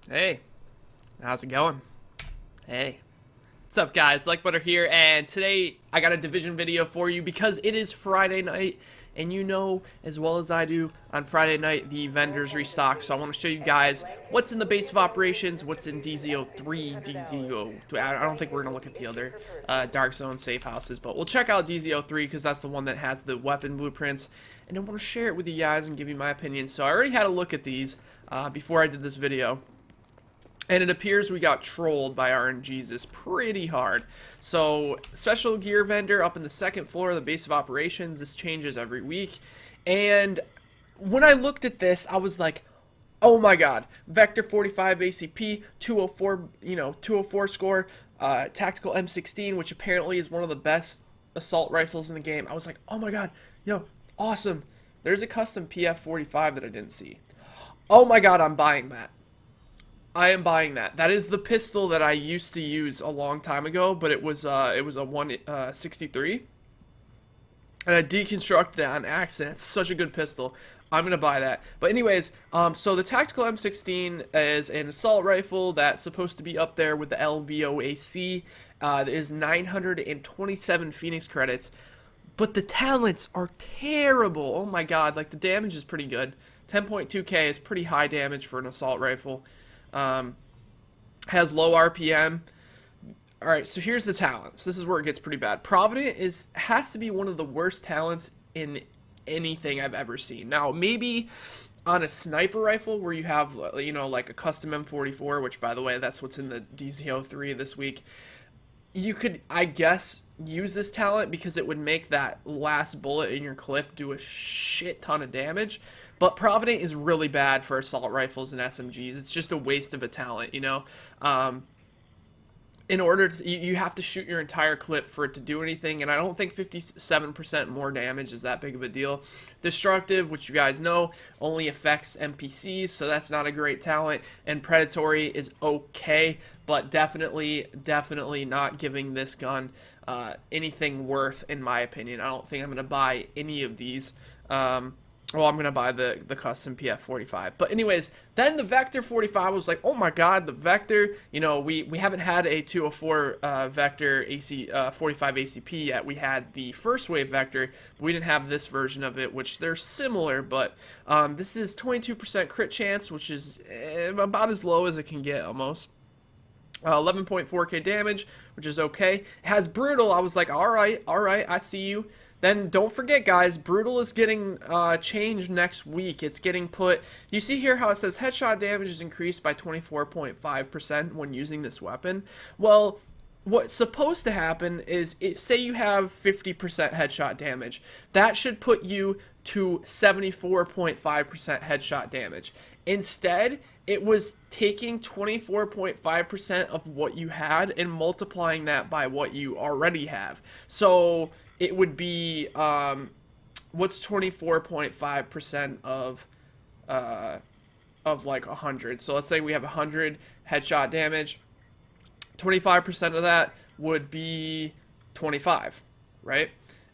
Hey, how's it going? Hey. What's up, guys? Like Butter here, and today I got a division video for you because it is Friday night, and you know as well as I do, on Friday night the vendors restock, so I want to show you guys what's in the base of operations, what's in DZO3, DZO... I don't think we're going to look at the other Dark Zone safe houses, but we'll check out DZO3 because that's the one that has the weapon blueprints, and I want to share it with you guys and give you my opinion. So I already had a look at these before I did this video. And it appears we got trolled by RNGesus pretty hard. So, special gear vendor up in the second floor of the base of operations. This changes every week. And when I looked at this, I was like, oh my god. Vector 45 ACP, 204, 204 score, Tactical Mk16, which apparently is one of the best assault rifles in the game. I was like, oh my god, awesome. There's a custom PF45 that I didn't see. Oh my god, I'm buying that. I am buying that. That is the pistol that I used to use a long time ago, but it was a 163, and I deconstructed it on accident. It's such a good pistol. I'm gonna buy that. But anyways, so the Tactical M16 is an assault rifle that's supposed to be up there with the BoO. It is 927 Phoenix credits, but the talents are terrible. Oh my god, like the damage is pretty good. 10.2k is pretty high damage for an assault rifle. Has low RPM. Alright, so here's the talents. This is where it gets pretty bad. Provident has to be one of the worst talents in anything I've ever seen. Now, maybe on a sniper rifle where you have, like a custom M44, which, by the way, that's what's in the DZO3 this week, you could, I guess, use this talent because it would make that last bullet in your clip do a shit ton of damage. But Provident is really bad for assault rifles and SMGs. It's just a waste of a talent, in order to, you have to shoot your entire clip for it to do anything, and I don't think 57% more damage is that big of a deal. Destructive, which you guys know, only affects NPCs, so that's not a great talent, and Predatory is okay, but definitely not giving this gun anything worth, in my opinion. I don't think I'm going to buy any of these. Well, I'm going to buy the custom PF45. But anyways, then the Vector 45 was like, oh my god, the Vector, we haven't had a 204 Vector 45 ACP yet. We had the first wave Vector, but we didn't have this version of it, which they're similar, but this is 22% crit chance, which is about as low as it can get almost. 11.4k damage, which is okay. It has Brutal. I was like, alright, I see you. Then don't forget, guys, Brutal is getting changed next week. It's getting put... You see here how it says headshot damage is increased by 24.5% when using this weapon? Well, what's supposed to happen is, say you have 50% headshot damage. That should put you to 74.5% headshot damage. Instead, it was taking 24.5% of what you had and multiplying that by what you already have. So it would be, what's 24.5% of like 100? So let's say we have 100 headshot damage. 25% of that would be 25, right?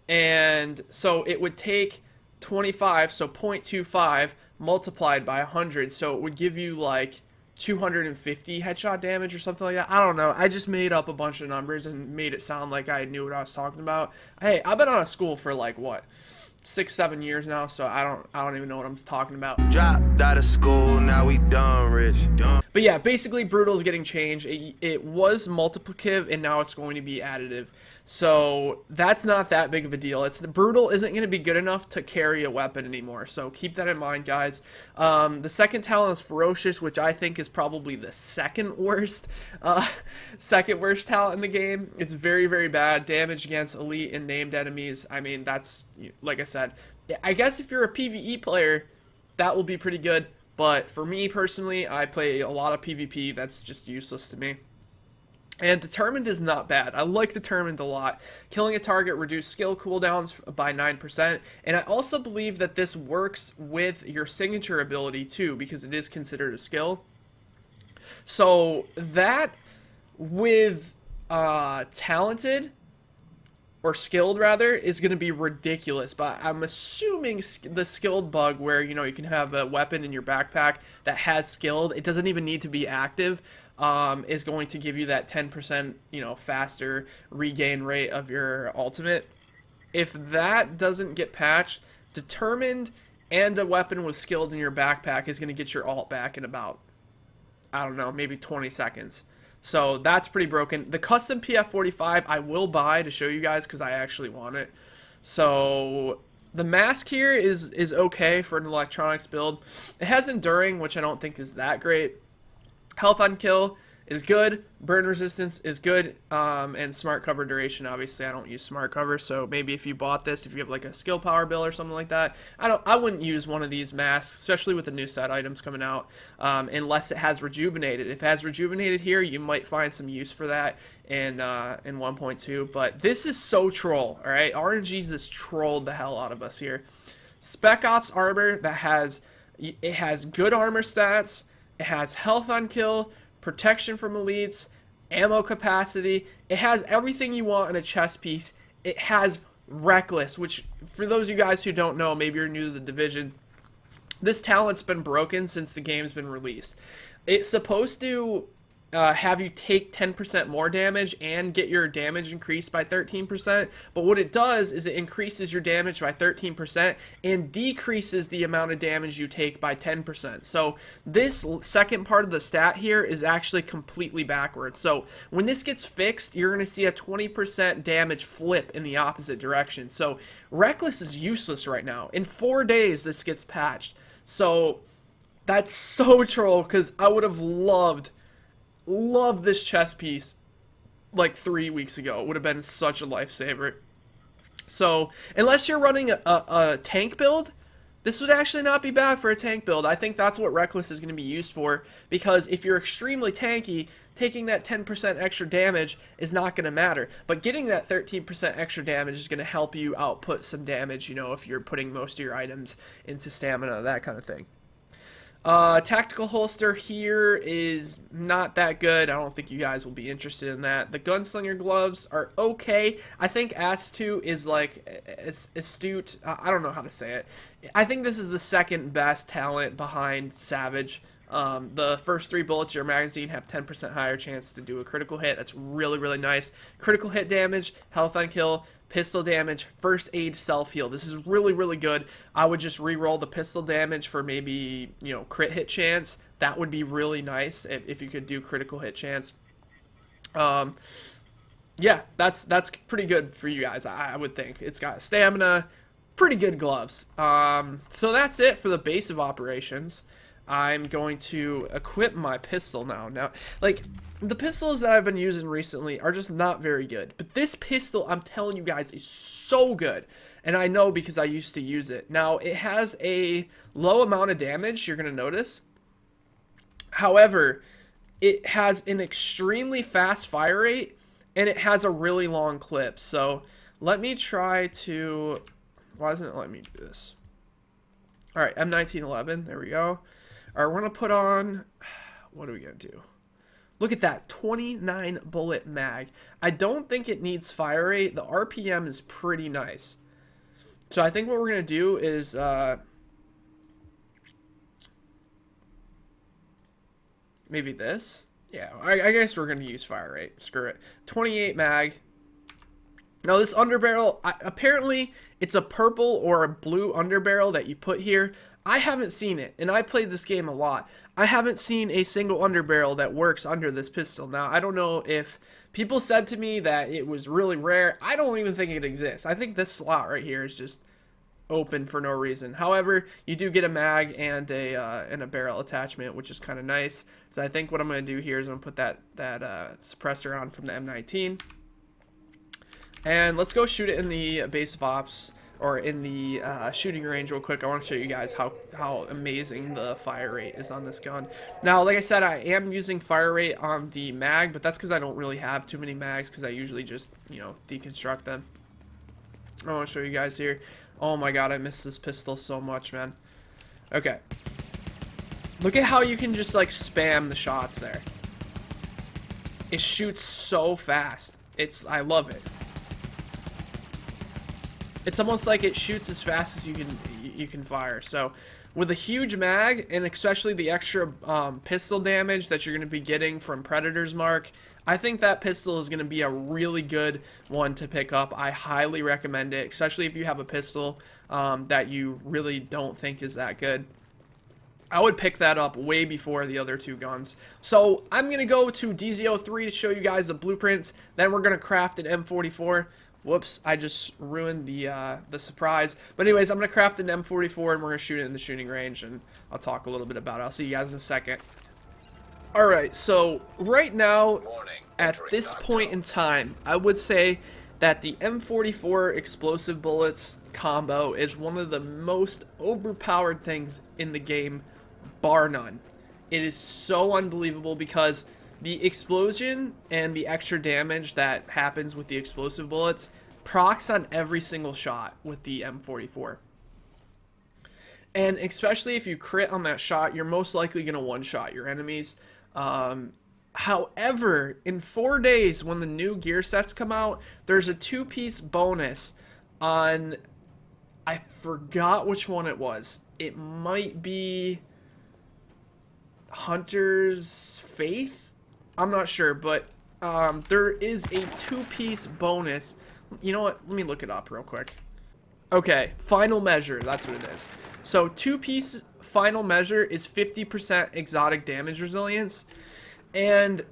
And so it would take 25, so 0.25 multiplied by 100, so it would give you like 250 headshot damage or something like that. I don't know. I just made up a bunch of numbers and made it sound like I knew what I was talking about. Hey, I've been out of school for like what, 6-7 years now, so I don't even know what I'm talking about. Dropped out of school, now we done rich. But yeah, basically Brutal is getting changed. It was multiplicative and now it's going to be additive. So that's not that big of a deal. Brutal isn't going to be good enough to carry a weapon anymore. So keep that in mind, guys. The second talent is Ferocious, which I think is probably the second worst talent in the game. It's very, very bad. Damage against elite and named enemies. I mean, that's, like I said, I guess if you're a PvE player, that will be pretty good. But for me personally, I play a lot of PvP. That's just useless to me. And Determined is not bad. I like Determined a lot. Killing a target reduced skill cooldowns by 9%. And I also believe that this works with your signature ability too, because it is considered a skill. So that with Talented, or skilled rather, is going to be ridiculous. But I'm assuming the skilled bug where, you know, you can have a weapon in your backpack that has skilled, it doesn't even need to be active, is going to give you that 10%, you know, faster regain rate of your ultimate. If that doesn't get patched, determined and a weapon with skilled in your backpack is going to get your ult back in about, I don't know, maybe 20 seconds. So that's pretty broken. The custom PF45 I will buy to show you guys because I actually want it. So the mask here is okay for an electronics build. It has enduring, which I don't think is that great. Health on kill is good. Burn resistance is good. And smart cover duration, obviously I don't use smart cover, so maybe if you bought this, if you have like a skill power bill or something like that, I wouldn't use one of these masks, especially with the new set items coming out, unless it has rejuvenated. If it has rejuvenated here, you might find some use for that in 1.2. But this is so troll. All right, RNGesus trolled the hell out of us here. Spec Ops armor that has good armor stats. It has health on kill, protection from elites, ammo capacity. It has everything you want in a chest piece. It has reckless, which for those of you guys who don't know, maybe you're new to the division, this talent's been broken since the game's been released. It's supposed to have you take 10% more damage and get your damage increased by 13%, but what it does is it increases your damage by 13% and decreases the amount of damage you take by 10%. So this second part of the stat here is actually completely backwards. So when this gets fixed, you're going to see a 20% damage flip in the opposite direction. So Reckless is useless right now. In 4 days, this gets patched. So that's so troll, because I would have loved this chest piece like 3 weeks ago. It would have been such a lifesaver. So unless you're running a tank build, this would actually not be bad for a tank build. I think that's what Reckless is going to be used for, because if you're extremely tanky, taking that 10% extra damage is not going to matter. But getting that 13% extra damage is going to help you output some damage, you know, if you're putting most of your items into stamina, that kind of thing. Tactical holster here is not that good. I don't think you guys will be interested in that. The gunslinger gloves are okay. I think AS2 is like astute. I don't know how to say it. I think this is the second best talent behind Savage. The first 3 bullets of your magazine have 10% higher chance to do a critical hit. That's really, really nice. Critical hit damage, health on kill, pistol damage, first aid, self-heal. This is really, really good. I would just re-roll the pistol damage for maybe, you know, crit hit chance. That would be really nice if you could do critical hit chance. Yeah, that's pretty good for you guys, I would think. It's got stamina, pretty good gloves. So that's it for the base of operations. I'm going to equip my pistol now. Now, like, the pistols that I've been using recently are just not very good. But this pistol, I'm telling you guys, is so good. And I know because I used to use it. Now, it has a low amount of damage, you're going to notice. However, it has an extremely fast fire rate, and it has a really long clip. So, let me try to... Why doesn't it let me do this? Alright, M1911, there we go. Alright, we're going to put on... What are we going to do? Look at that, 29 bullet mag. I don't think it needs fire rate. The RPM is pretty nice. So I think what we're going to do is... maybe this? Yeah, I guess we're going to use fire rate. Screw it. 28 mag. Now this underbarrel, apparently it's a purple or a blue underbarrel that you put here. I haven't seen it, and I played this game a lot. I haven't seen a single underbarrel that works under this pistol. Now, I don't know if people said to me that it was really rare. I don't even think it exists. I think this slot right here is just open for no reason. However, you do get a mag and a barrel attachment, which is kind of nice. So I think what I'm going to do here is I'm going to put that suppressor on from the M19. And let's go shoot it in the base of ops, or in the shooting range real quick. I want to show you guys how amazing the fire rate is on this gun. Now, like I said, I am using fire rate on the mag, but that's because I don't really have too many mags, because I usually just, you know, deconstruct them. I want to show you guys here. Oh my god, I miss this pistol so much, man. Okay. Look at how you can just, like, spam the shots there. It shoots so fast. I love it. it's almost like it shoots as fast as you can fire. So with a huge mag, and especially the extra pistol damage that you're going to be getting from Predator's Mark, I think that pistol is going to be a really good one to pick up. I highly recommend it, especially if you have a pistol that you really don't think is that good. I would pick that up way before the other two guns. So I'm going to go to DZ03 to show you guys the blueprints. Then we're going to craft an M44. Whoops, I just ruined the surprise. But anyways, I'm going to craft an M44 and we're going to shoot it in the shooting range. And I'll talk a little bit about it. I'll see you guys in a second. Alright, so right now, at this point in time, I would say that the M44 explosive bullets combo is one of the most overpowered things in the game, bar none. It is so unbelievable because the explosion and the extra damage that happens with the explosive bullets procs on every single shot with the M44. And especially if you crit on that shot, you're most likely going to one-shot your enemies. However, in 4 days, when the new gear sets come out, there's a 2-piece bonus on, I forgot which one it was. It might be Hunter's Faith? I'm not sure, but there is a 2-piece bonus. You know what? Let me look it up real quick. Okay, final measure, that's what it is. So 2-piece final measure is 50% exotic damage resilience. And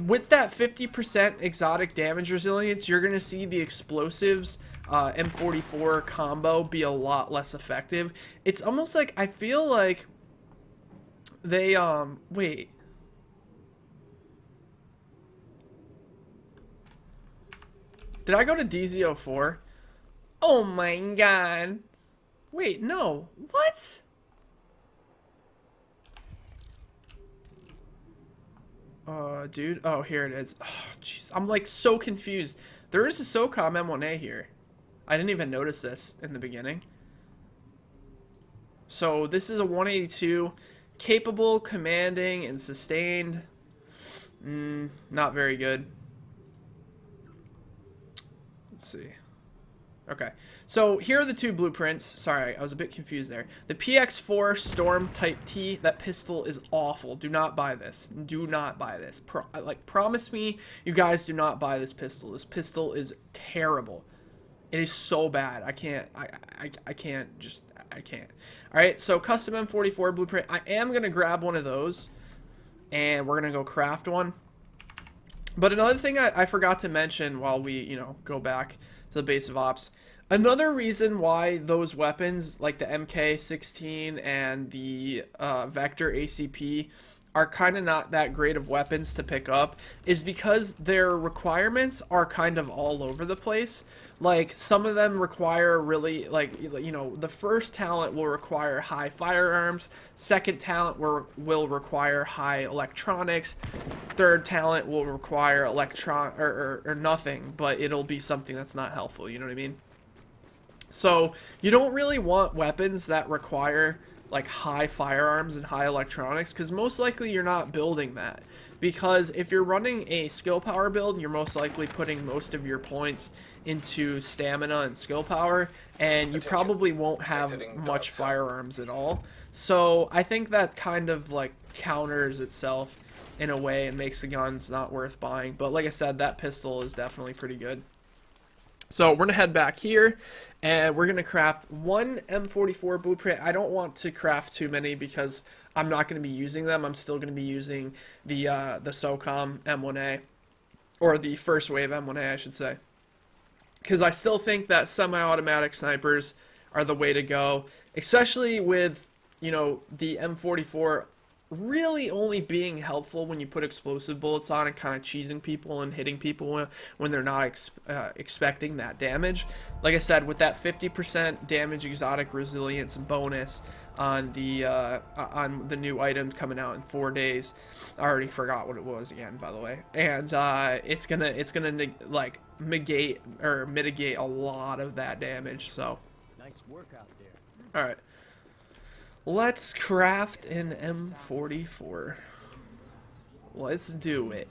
with that 50% exotic damage resilience, you're going to see the explosives M44 combo be a lot less effective. It's almost like, I feel like they, wait. Did I go to DZ04? Oh my god. Wait, no. What? Dude. Oh, here it is. Oh, jeez. I'm like so confused. There is a SOCOM M1A here. I didn't even notice this in the beginning. So this is a 182. Capable, commanding, and sustained. Not very good. Let's see. Okay, so here are the two blueprints. Sorry, I was a bit confused there. The PX4 Storm Type T, that pistol is awful. Do not buy this. Do not buy this. Promise me you guys do not buy this pistol. This pistol is terrible. It is so bad. I can't. I can't. All right, so custom M44 blueprint. I am gonna grab one of those, and we're gonna go craft one. But another thing I forgot to mention while we, go back to the base of ops. Another reason why those weapons, like the Mk16 and the Vector ACP, are kind of not that great of weapons to pick up, is because their requirements are kind of all over the place. Like, some of them require really, the first talent will require high firearms, second talent will require high electronics, third talent will require or nothing, but it'll be something that's not helpful, you know what I mean? So, you don't really want weapons that require like high firearms and high electronics, because most likely you're not building that. Because if you're running a skill power build, you're most likely putting most of your points into stamina and skill power, and you probably won't have much firearms at all. So I think that kind of like counters itself in a way and makes the guns not worth buying. But like I said, that pistol is definitely pretty good. So we're going to head back here, and we're going to craft one M44 blueprint. I don't want to craft too many because I'm not going to be using them. I'm still going to be using the SOCOM M1A, or the first wave M1A, I should say. Because I still think that semi-automatic snipers are the way to go, especially with, the M44 really only being helpful when you put explosive bullets on and kind of cheesing people and hitting people when they're not expecting that damage. Like I said, with that 50% damage exotic resilience bonus on the new item coming out in 4 days, I already forgot what it was again, by the way, and it's gonna like mitigate a lot of that damage. So nice work out there. all right. Let's craft an M44. Let's do it.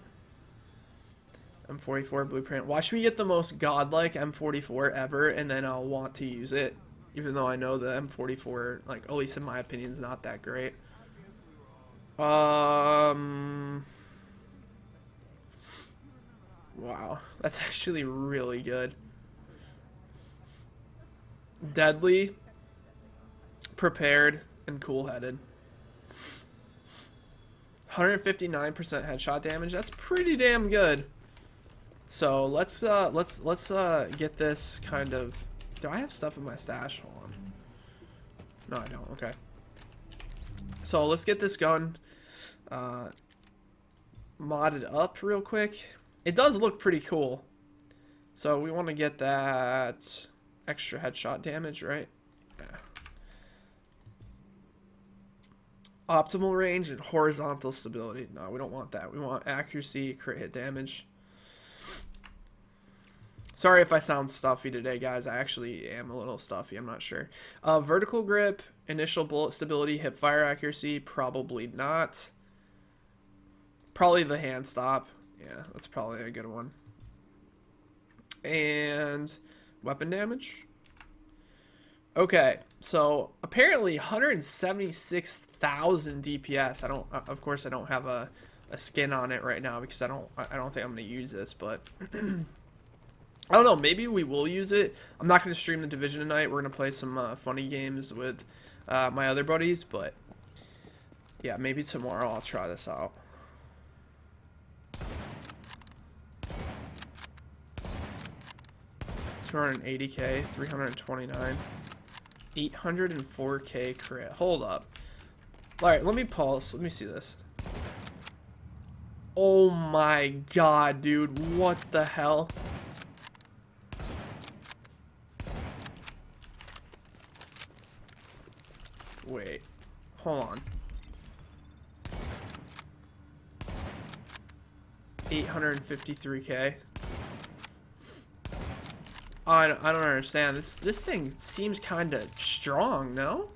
M44 blueprint. Watch me get the most godlike M44 ever, and then I'll want to use it, even though I know the M44, like, at least in my opinion, is not that great. Wow, that's actually really good. Deadly, prepared, and cool-headed. 159% headshot damage. That's pretty damn good. So let's get this kind of. Do I have stuff in my stash? Hold on. No, I don't. Okay. So let's get this gun modded up real quick. It does look pretty cool. So we want to get that extra headshot damage, right? Yeah. Optimal range and horizontal stability. No, we don't want that. We want accuracy, crit hit damage. Sorry if I sound stuffy today, guys. I actually am a little stuffy. I'm not sure. Vertical grip, initial bullet stability, hip fire accuracy. Probably not. Probably the hand stop. Yeah, that's probably a good one. And weapon damage. Okay, so apparently 176,000 DPS. Of course, I don't have a skin on it right now because I don't think I'm gonna use this, but. I don't know, maybe we will use it. I'm not going to stream the Division tonight. We're going to play some funny games with my other buddies, but yeah, maybe tomorrow I'll try this out. $280K, 329, 804K crit. Hold up. Alright, let me pause. Let me see this. Oh my god, dude. What the hell? Wait, hold on. 853K. I don't understand. This thing seems kind of strong, no?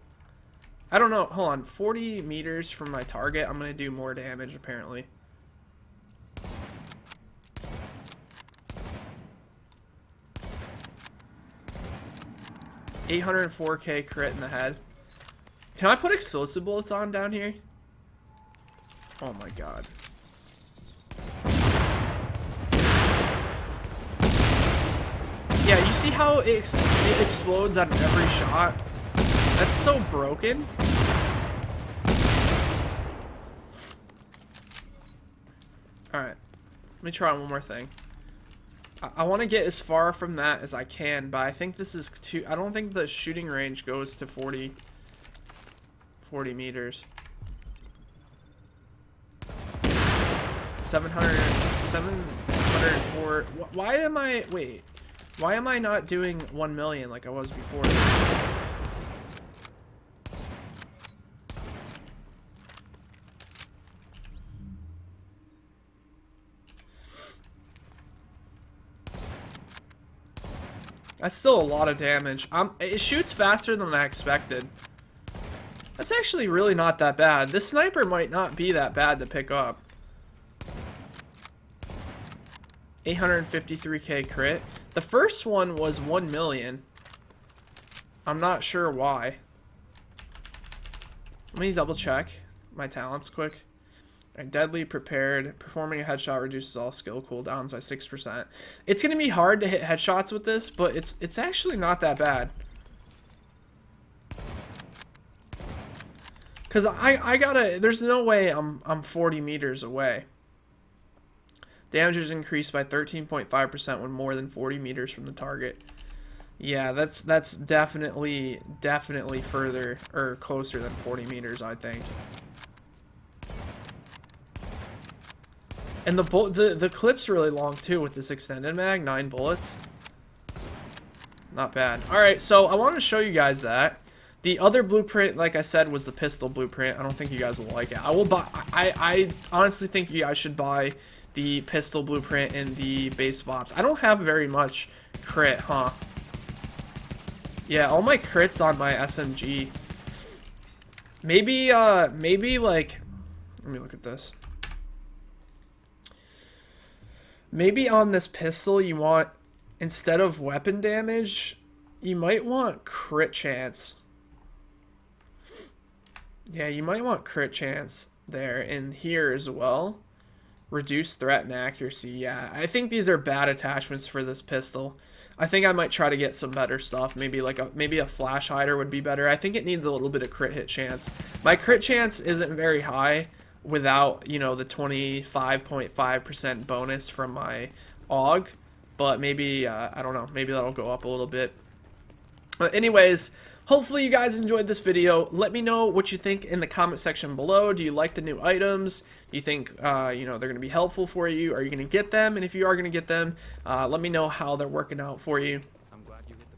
I don't know. Hold on. 40 meters from my target. I'm gonna do more damage apparently. $804K crit in the head. Can I put explosive bullets on down here? Oh my god. Yeah, you see how it explodes on every shot? That's so broken. Alright. Let me try one more thing. I want to get as far from that as I can, but I think this is too... I don't think the shooting range goes to 40 meters. 704. Why am I... Wait. Why am I not doing 1 million like I was before? That's still a lot of damage. It shoots faster than I expected. That's actually really not that bad. This sniper might not be that bad to pick up. 853K crit. The first one was 1 million. I'm not sure why. Let me double check my talents quick. Deadly, prepared. Performing a headshot reduces all skill cooldowns by 6%. It's going to be hard to hit headshots with this, but it's actually not that bad. Because I gotta... There's no way I'm 40 meters away. Damage is increased by 13.5% when more than 40 meters from the target. Yeah, that's definitely further or closer than 40 meters, I think. And the clip's really long too with this extended mag, 9 bullets. Not bad. All right, so I wanted to show you guys that. The other blueprint, like I said, was the pistol blueprint. I don't think you guys will like it. I will buy. I honestly think you guys should buy the pistol blueprint and the base VOPs. I don't have very much crit, huh? Yeah, all my crits on my SMG. Maybe like, let me look at this. Maybe on this pistol you want, instead of weapon damage, you might want crit chance. Yeah, you might want crit chance there and here as well. Reduce threat and accuracy. Yeah, I think these are bad attachments for this pistol. I think I might try to get some better stuff. Maybe like a flash hider would be better. I think it needs a little bit of crit hit chance. My crit chance isn't very high without, you know, the 25.5% bonus from my AUG, but maybe I don't know, maybe that'll go up a little bit. But anyways, hopefully you guys enjoyed this video. Let me know what you think in the comment section below. Do you like the new items? Do you think you know, they're going to be helpful for you? Are you going to get them? And if you are going to get them, let me know how they're working out for you.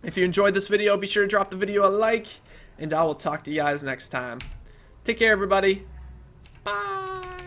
If you enjoyed this video, be sure to drop the video a like, and I will talk to you guys next time. Take care, everybody. Bye.